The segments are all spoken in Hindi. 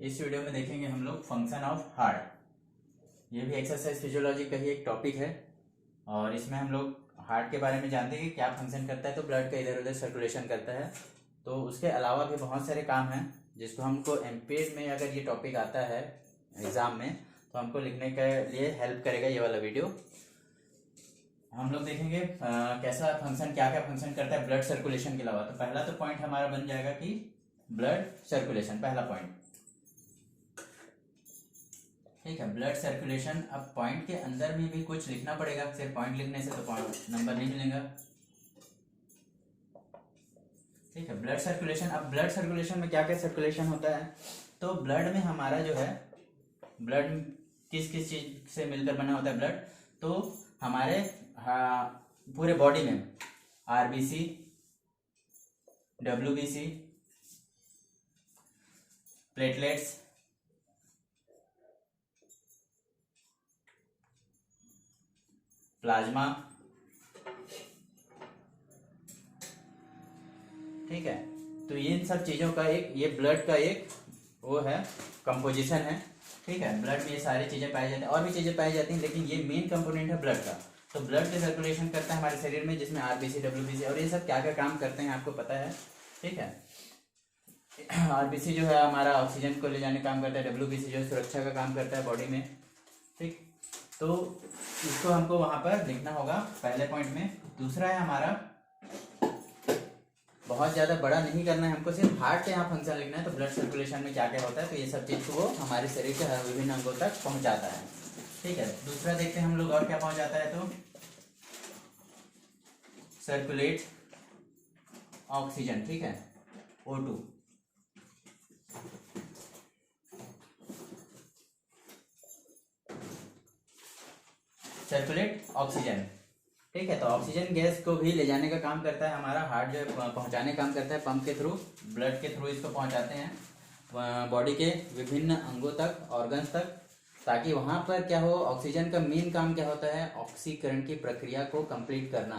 इस वीडियो में देखेंगे हम लोग फंक्शन ऑफ हार्ट। ये भी एक्सरसाइज फिजियोलॉजी का ही एक टॉपिक है और इसमें हम लोग हार्ट के बारे में जानते हैं कि क्या फंक्शन करता है। तो ब्लड का इधर उधर सर्कुलेशन करता है। तो उसके अलावा भी बहुत सारे काम हैं जिसको हमको एमपीएड में अगर ये टॉपिक आता है एग्जाम में तो हमको लिखने के लिए हेल्प करेगा ये वाला वीडियो। हम लोग देखेंगे कैसा फंक्शन, क्या क्या फंक्शन करता है ब्लड सर्कुलेशन के अलावा। तो पहला तो पॉइंट हमारा बन जाएगा कि ब्लड सर्कुलेशन, पहला पॉइंट। ठीक है, ब्लड सर्कुलेशन। अब पॉइंट के अंदर में भी कुछ लिखना पड़ेगा, सिर्फ पॉइंट लिखने से तो पॉइंट नंबर नहीं मिलेगा। ठीक है, ब्लड सर्कुलेशन। अब ब्लड सर्कुलेशन में क्या क्या सर्कुलेशन होता है, तो ब्लड में हमारा जो है, ब्लड किस किस चीज से मिलकर बना होता है ब्लड, तो हमारे पूरे बॉडी में आरबीसी, डब्ल्यूबीसी, प्लेटलेट्स, प्लाज्मा, ठीक है। तो इन सब चीजों का एक, ये ब्लड का एक वो है, कंपोजिशन है। ठीक है, ब्लड में ये सारी चीजें पाई जाती हैं, और भी चीजें पाई जाती हैं, लेकिन ये मेन कंपोनेंट है ब्लड का। तो ब्लड का सर्कुलेशन करता है हमारे शरीर में, जिसमें आरबीसी, डब्ल्यूबीसी और ये सब क्या क्या काम करते हैं आपको पता है। ठीक है, आरबीसी जो है हमारा ऑक्सीजन को ले जाने का काम करता है, डब्ल्यूबीसी जो है सुरक्षा का काम करता है बॉडी में। ठीक, तो इसको हमको वहां पर लिखना होगा पहले पॉइंट में। दूसरा है हमारा, बहुत ज्यादा बड़ा नहीं करना है हमको, सिर्फ हार्ट के यहाँ फंक्शन लिखना है। तो ब्लड सर्कुलेशन में क्या क्या होता है, तो ये सब चीज को वो हमारे शरीर के विभिन्न अंगों तक पहुंचाता है। ठीक है, दूसरा देखते हैं हम लोग और क्या पहुंचाता है। तो सर्कुलेट ऑक्सीजन, ठीक है, O2। सर्कुलेट ऑक्सीजन, ठीक है। तो ऑक्सीजन गैस को भी ले जाने का काम करता है हमारा हार्ट, जो है पहुंचाने का काम करता है पंप के थ्रू, ब्लड के थ्रू इसको पहुंचाते हैं बॉडी के विभिन्न अंगों तक, ऑर्गन्स तक, ताकि वहां पर क्या हो, ऑक्सीजन का मेन काम क्या होता है, ऑक्सीकरण की प्रक्रिया को कंप्लीट करना,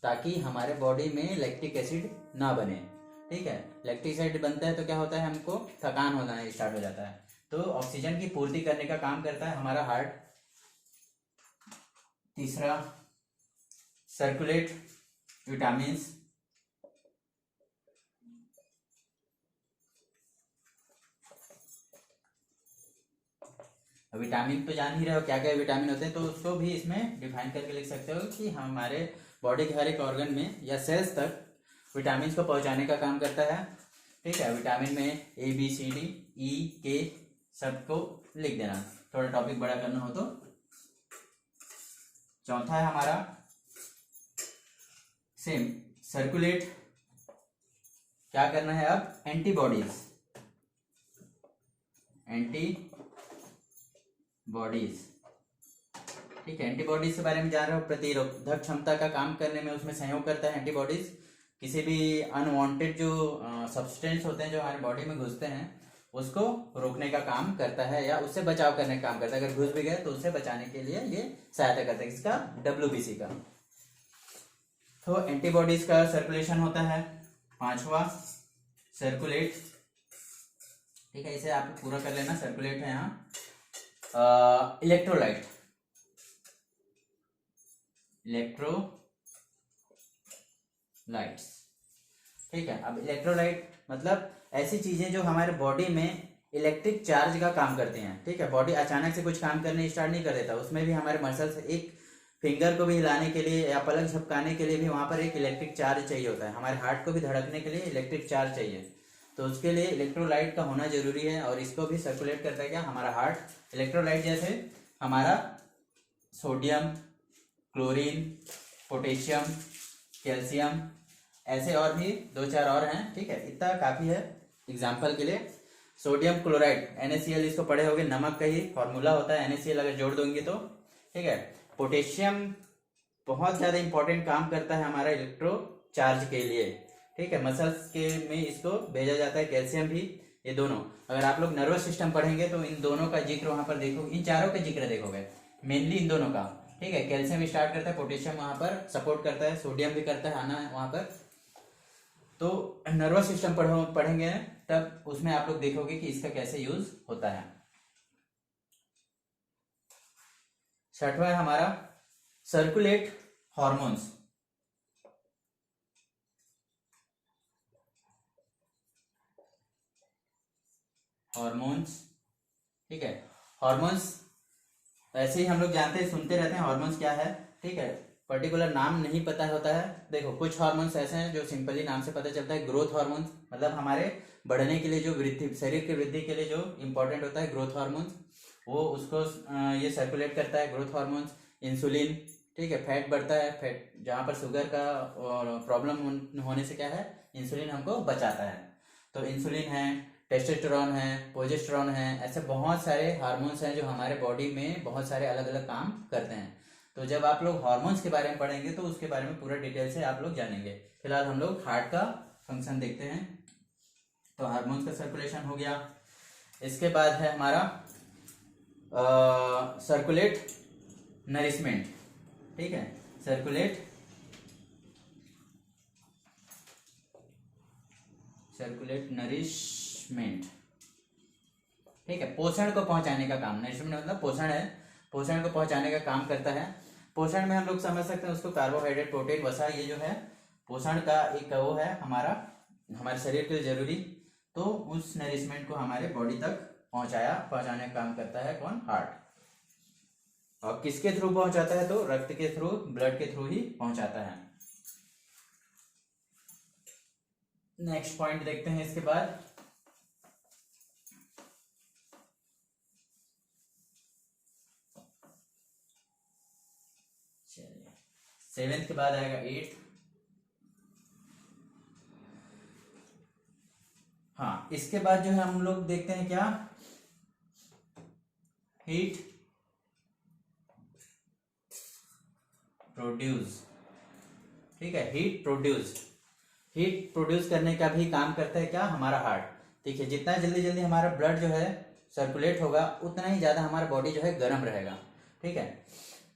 ताकि हमारे बॉडी में लैक्टिक एसिड ना बने। ठीक है, लैक्टिक एसिड बनता है तो क्या होता है, हमको थकान होना स्टार्ट हो जाता है। तो ऑक्सीजन की पूर्ति करने का काम करता है हमारा हार्ट। तीसरा, सर्कुलेट विटामिन्स। विटामिन तो जान ही रहे हो क्या क्या विटामिन होते हैं, तो उसको भी इसमें डिफाइन करके लिख सकते हो कि हमारे बॉडी के हर एक ऑर्गन में या सेल्स तक विटामिन को पहुंचाने का काम करता है। ठीक है, विटामिन में A B C D E K सबको लिख देना, थोड़ा टॉपिक बड़ा करना हो तो। चौथा है हमारा सेम, सर्कुलेट, क्या करना है अब, एंटीबॉडीज। ठीक है, एंटीबॉडीज के बारे में जान रहे हो, प्रतिरोधक क्षमता का काम करने में उसमें सहयोग करता है एंटीबॉडीज। किसी भी अनवांटेड जो सब्सटेंस होते हैं जो हमारे बॉडी में घुसते हैं, उसको रोकने का काम करता है या उससे बचाव करने का काम करता है। अगर घुस भी गए तो उससे बचाने के लिए ये सहायता करता है, किसका, डब्ल्यूबीसी का। तो एंटीबॉडीज का सर्कुलेशन होता है। पांचवा, सर्कुलेट, ठीक है, इसे आप पूरा कर लेना, सर्कुलेट है यहाँ। इलेक्ट्रोलाइट, ठीक है। अब इलेक्ट्रोलाइट मतलब ऐसी चीजें जो हमारे बॉडी में इलेक्ट्रिक चार्ज का काम करते हैं। ठीक है, बॉडी अचानक से कुछ काम करने स्टार्ट नहीं कर देता, उसमें भी हमारे मसल्स, एक फिंगर को भी हिलाने के लिए या पलक झपकाने के लिए भी वहां पर एक इलेक्ट्रिक चार्ज चाहिए होता है। हमारे हार्ट को भी धड़कने के लिए इलेक्ट्रिक चार्ज चाहिए, तो उसके लिए इलेक्ट्रोलाइट का होना जरूरी है। और इसको भी सर्कुलेट करता है क्या, हमारा हार्ट। इलेक्ट्रोलाइट जैसे हमारा सोडियम, क्लोरीन, पोटेशियम, कैल्शियम, ऐसे और भी दो चार और हैं। ठीक है, इतना काफी है एग्जाम्पल के लिए। सोडियम क्लोराइड, NaCl, इसको पढ़े होगे, नमक का ही फॉर्मूला होता है NaCl, अगर जोड़ दोगे तो। ठीक है, पोटेशियम बहुत ज्यादा इंपॉर्टेंट काम करता है हमारा इलेक्ट्रो चार्ज के लिए। ठीक है, मसल्स के में इसको भेजा जाता है, कैल्शियम भी। ये दोनों, अगर आप लोग नर्वस सिस्टम पढ़ेंगे तो इन दोनों का जिक्र वहां पर देखो, इन चारों का जिक्र देखोगे, मेनली इन दोनों का। ठीक है, कैल्शियम स्टार्ट करता है, पोटेशियम वहां पर सपोर्ट करता है, सोडियम भी करता है आना वहां पर। तो नर्वस सिस्टम पढ़ेंगे तब उसमें आप लोग देखोगे कि इसका कैसे यूज होता है। छठवां है हमारा सर्कुलेट हॉर्मोन्स। हॉर्मोन्स, ठीक है। हॉर्मोन्स ऐसे ही हम लोग जानते हैं, सुनते रहते हैं हॉर्मोन्स क्या है, ठीक है। पर्टिकुलर नाम नहीं पता होता है। देखो कुछ हार्मोन्स ऐसे हैं जो सिंपली नाम से पता चलता है, ग्रोथ हार्मोन्स, मतलब हमारे बढ़ने के लिए जो वृद्धि, शरीर की वृद्धि के लिए जो इंपॉर्टेंट होता है ग्रोथ हार्मोन्स, वो उसको ये सर्कुलेट करता है ग्रोथ हार्मोन्स। इंसुलिन, ठीक है, फैट बढ़ता है, फैट जहाँ पर शुगर का प्रॉब्लम होने से क्या है, इंसुलिन हमको बचाता है। तो इंसुलिन है, टेस्टोस्टेरोन है, प्रोजेस्टेरोन है, ऐसे बहुत सारे हार्मोन्स हैं जो हमारे बॉडी में बहुत सारे अलग अलग काम करते हैं। तो जब आप लोग हार्मोन्स के बारे में पढ़ेंगे तो उसके बारे में पूरा डिटेल से आप लोग जानेंगे। फिलहाल हम लोग हार्ट का फंक्शन देखते हैं। तो हार्मोन्स का सर्कुलेशन हो गया। इसके बाद है हमारा सर्कुलेट नरिशमेंट, ठीक है। सर्कुलेट नरिशमेंट, ठीक है, पोषण को पहुंचाने का काम। नरिशमेंट मतलब पोषण है, पोषण को पहुंचाने का काम करता है। पोषण में हम लोग समझ सकते हैं उसको कार्बोहाइड्रेट, प्रोटीन, वसा, ये जो है पोषण का एक वो है हमारा, हमारे शरीर के लिए जरूरी। तो उस नरिशमेंट को हमारे बॉडी तक पहुंचाने का काम करता है कौन, हार्ट। और किसके थ्रू पहुंचाता है, तो रक्त के थ्रू, ब्लड के थ्रू ही पहुंचाता है। नेक्स्ट पॉइंट देखते हैं इसके बाद। चलिए, सेवेंथ के बाद आएगा एट्थ। हाँ, इसके बाद जो है हम लोग देखते हैं क्या, हीट प्रोड्यूस, ठीक है, हीट प्रोड्यूस करने का भी काम करता है क्या, हमारा हार्ट। देखिए जितना जल्दी जल्दी हमारा ब्लड जो है सर्कुलेट होगा उतना ही ज्यादा हमारा बॉडी जो है गर्म रहेगा, ठीक है।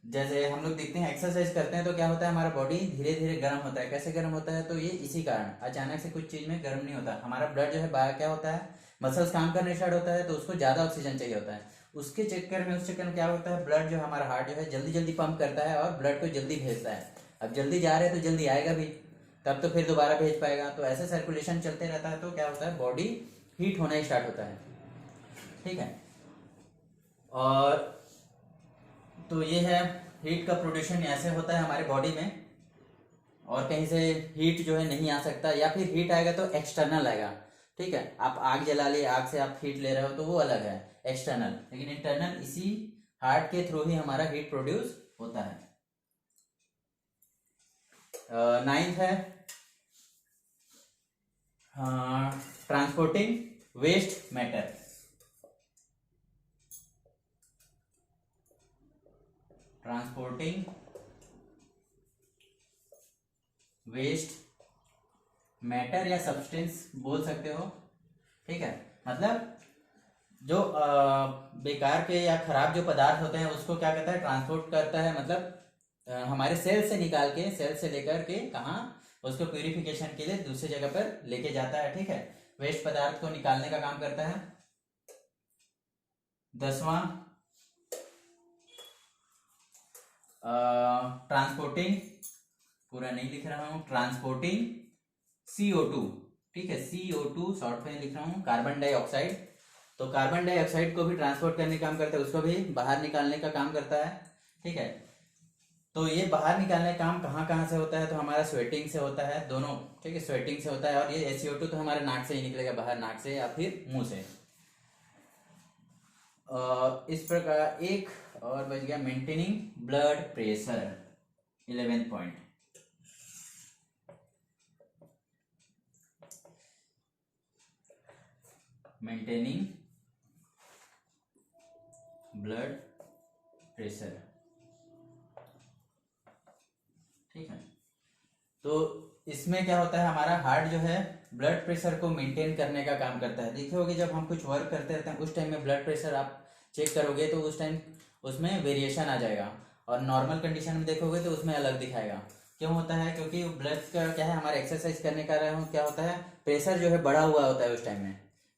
जैसे हम लोग देखते हैं एक्सरसाइज करते हैं तो क्या होता है, हमारा बॉडी धीरे धीरे गर्म होता है। कैसे गर्म होता है, तो ये इसी कारण, अचानक से कुछ चीज में गर्म नहीं होता। हमारा ब्लड जो है क्या होता है, मसल्स काम करने स्टार्ट होता है तो उसको ज्यादा ऑक्सीजन चाहिए होता है। उस चक्कर में क्या होता है, ब्लड जो हमारा हार्ट जो है जल्दी जल्दी पंप करता है और ब्लड को जल्दी भेजता है। अब जल्दी जा रहे हैं तो जल्दी आएगा भी, तब तो फिर दोबारा भेज पाएगा। तो ऐसे सर्कुलेशन चलते रहता है तो क्या होता है, बॉडी हीट होना स्टार्ट होता है, ठीक है। और तो ये है हीट का प्रोड्यूशन ऐसे होता है हमारे बॉडी में, और कहीं से हीट जो है नहीं आ सकता, या फिर हीट आएगा तो एक्सटर्नल आएगा, ठीक है। आप आग जला लिए, आग से आप हीट ले रहे हो तो वो अलग है, एक्सटर्नल। लेकिन इंटरनल इसी हार्ट के थ्रू ही हमारा हीट प्रोड्यूस होता है। नाइन्थ है transporting waste matter. Transporting waste matter या सब्सटेंस बोल सकते हो, ठीक है। मतलब जो बेकार के या खराब जो पदार्थ होते हैं उसको क्या कहता है, ट्रांसपोर्ट करता है। मतलब हमारे सेल से निकाल के, सेल से लेकर के कहाँ, उसको प्यूरिफिकेशन के लिए दूसरी जगह पर लेके जाता है, ठीक है। वेस्ट पदार्थ को निकालने का काम करता है। 10वां ट्रांसपोर्टिंग, पूरा नहीं लिख रहा हूं, ट्रांसपोर्टिंग CO2, ठीक है, CO2 शॉर्ट में लिख रहा हूं, कार्बन डाइऑक्साइड। तो कार्बन डाइऑक्साइड को भी ट्रांसपोर्ट करने का काम करता है, उसको भी बाहर निकालने का काम करता है, ठीक है। तो ये बाहर निकालने का काम कहाँ कहाँ से होता है, तो हमारा स्वेटिंग से होता है, दोनों, ठीक है, स्वेटिंग से होता है। और ये CO2 तो हमारे नाक से ही निकलेगा बाहर, नाक से या फिर मुंह से। इस प्रकार एक और बच गया, maintaining blood pressure, 11th point. Maintaining blood pressure, ठीक है। तो इसमें क्या होता है, हमारा हार्ट जो है ब्लड प्रेशर को मेंटेन करने का काम करता है। देखिए होगे जब हम कुछ वर्क करते रहते हैं उस टाइम में ब्लड प्रेशर आप चेक करोगे तो उस टाइम उसमें वेरिएशन आ जाएगा, और नॉर्मल कंडीशन में देखोगे तो उसमें अलग दिखाएगा। क्यों होता है? क्योंकि ब्लड का क्या है, हमारे एक्सरसाइज करने का क्या होता है, प्रेशर जो है बढ़ा हुआ होता है उस टाइम में,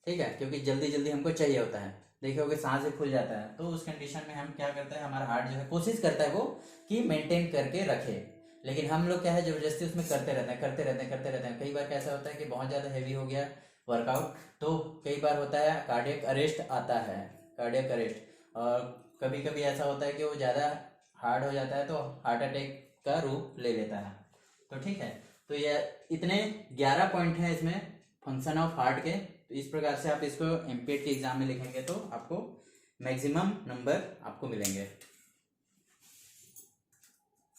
ठीक है, क्योंकि जल्दी जल्दी हमको चाहिए होता है। देखिए होगे सांस भी फूल जाता है, तो उस कंडीशन में हम क्या करते हैं, हमारा हार्ट जो है कोशिश करता है वो कि मेंटेन करके रखे, लेकिन हम लोग क्या है जबरदस्ती उसमें करते रहते हैं, करते रहते हैं, करते रहते हैं। कई बार कैसा होता है कि बहुत ज़्यादा हैवी हो गया वर्कआउट, तो कई बार होता है कार्डियक अरेस्ट आता है, कार्डियक अरेस्ट। और कभी कभी ऐसा होता है कि वो ज़्यादा हार्ड हो जाता है तो हार्ट अटैक का रूप ले लेता है। तो ठीक है, तो ये इतने 11 पॉइंट हैं इसमें फंक्शन ऑफ हार्ट के। तो इस प्रकार से आप इसको एमपीएट के एग्जाम में लिखेंगे तो आपको मैक्सिमम नंबर आपको मिलेंगे।